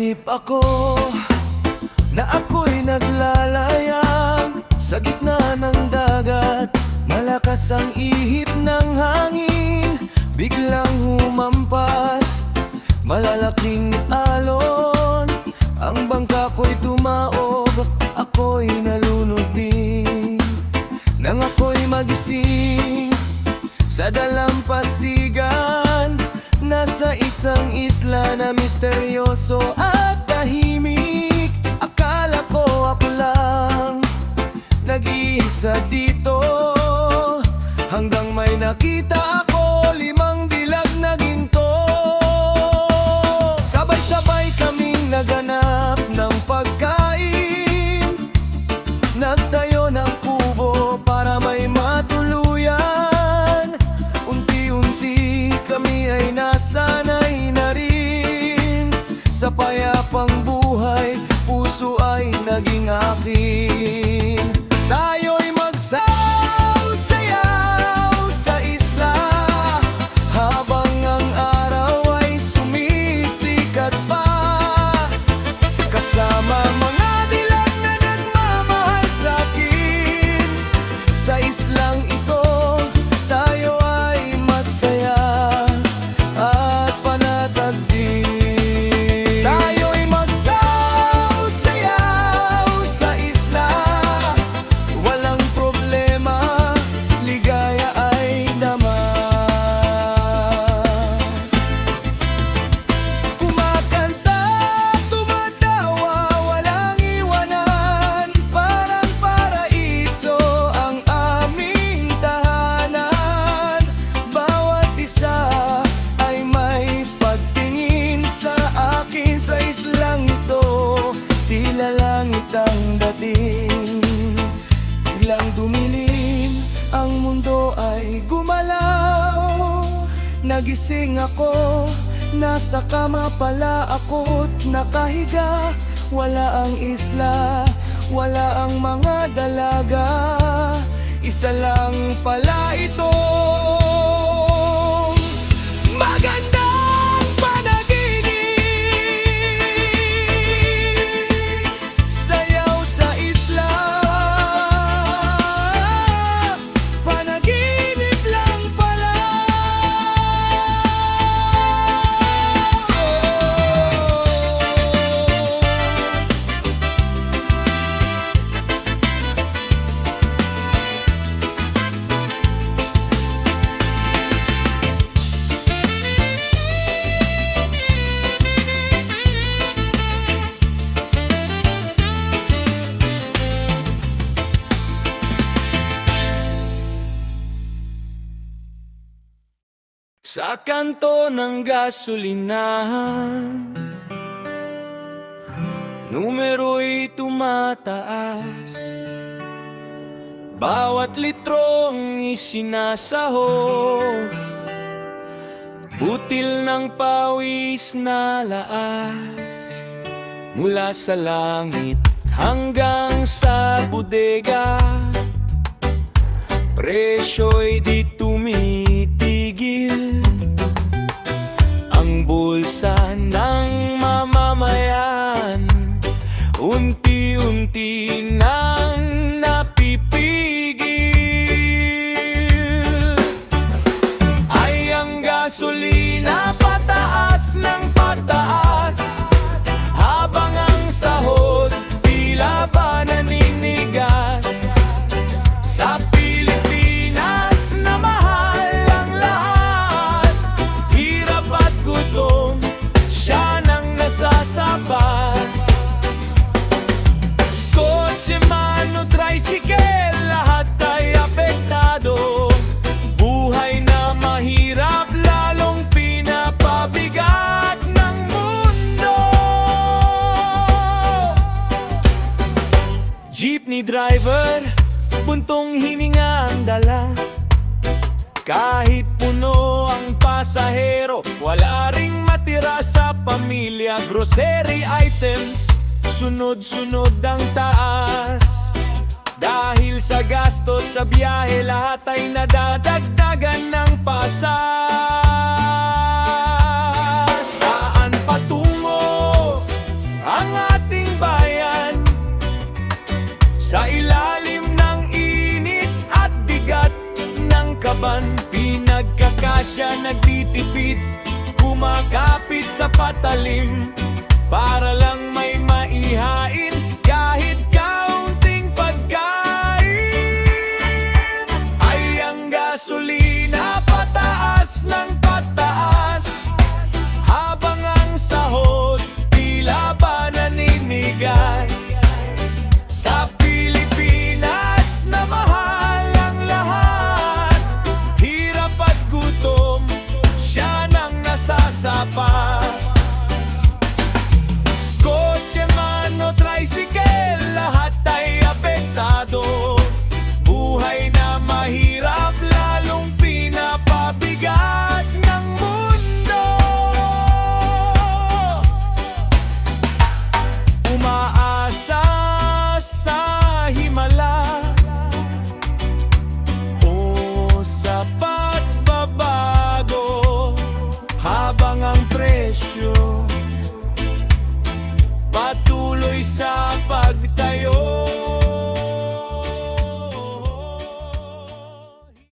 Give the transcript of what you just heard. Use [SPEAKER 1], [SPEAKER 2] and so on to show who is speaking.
[SPEAKER 1] Naisip ako na ako'y naglalayag sa gitna ng dagat. Malakas ang ihip ng hangin, biglang humampas, malalaking alon. Ang bangka ko'y tumaob, ako'y nalunod din. Nang ako'y magising sa dalampasigan, nasa isang isla na misteryoso at tahimik. Akala ko ako lang nag-iisa dito, hanggang may nakita ako 5 dilag na ginto. Sabay-sabay kaming naganap ng pagkain, nagtayo ng kubo para may matuluyan. Unti-unti kami ay nasanay na rin sa payapang buhay, puso ay naging akin. Tayo'y magsayaw-sayaw sa isla, habang ang araw ay sumisikat pa. Kasama mga dilag na nagmamahal sa'kin, sa islang ito tayo ay masaya at panatag din. Tayo'y magsayaw-sayaw sa isla, walang problema, ligaya ay dama. Kumakanta, tumatawa, walang iwanan, parang paraiso ang aming tahanan. Bawat isa ay may pagtingin sa akin, sa islang ito tila langit ang dating. Biglang dumilim, ang mundo ay gumalaw. Nagising ako, nasa kama pala ako't nakahiga. Wala ang isla, wala ang mga dalaga, isa lang pala ito. Magandang panaginip, sayaw sa isla, panaginip lang pala. Sa kanto ng gasolinahan, numero'y tumataas. Bawat litrong isinasaho, butil ng pawis na laas. Mula sa langit hanggang sa bodega, presyo'y di tumitigil. Ang bulsa ng mamamayan unti-unti nang napipigil. Ay ang gasolina pataas ng pataas, habang ang sahod tila ba naninigas. Sa Pilipinas na mahal ang lahat, hirap at gutom, siya nang nasasapat. Kotse man o tricycle, lahat ay apektado. Buhay na mahirap, lalong pinapabigat ng mundo. Jeepney driver, buntong hininga ang dala. Kahit puno ang pasahero, wala ring matira sa pamilya. Grocery items, sunod-sunod ang taas. Dahil sa gastos sa biyahe, lahat ay nadadagdagan ng pasas. Saan patungo? laban, pinagkakasya, nagtitipid, kumakapit sa patalim, para lang may maihain, kahit kaunting pagkain. Ay ang gasolina pataas ng pataas, habang ang sahod tila ba naninigas. Sa Pilipinas na mahal ang lahat, hirap at gutom, siya nang nasasapa. Kotse man o tricycle, lahat ay apektado. Buhay na mahirap, lalong pinapabigat ng mundo. Umaasa sa himala o sa pagbabago, habang ang presyo patuloy sa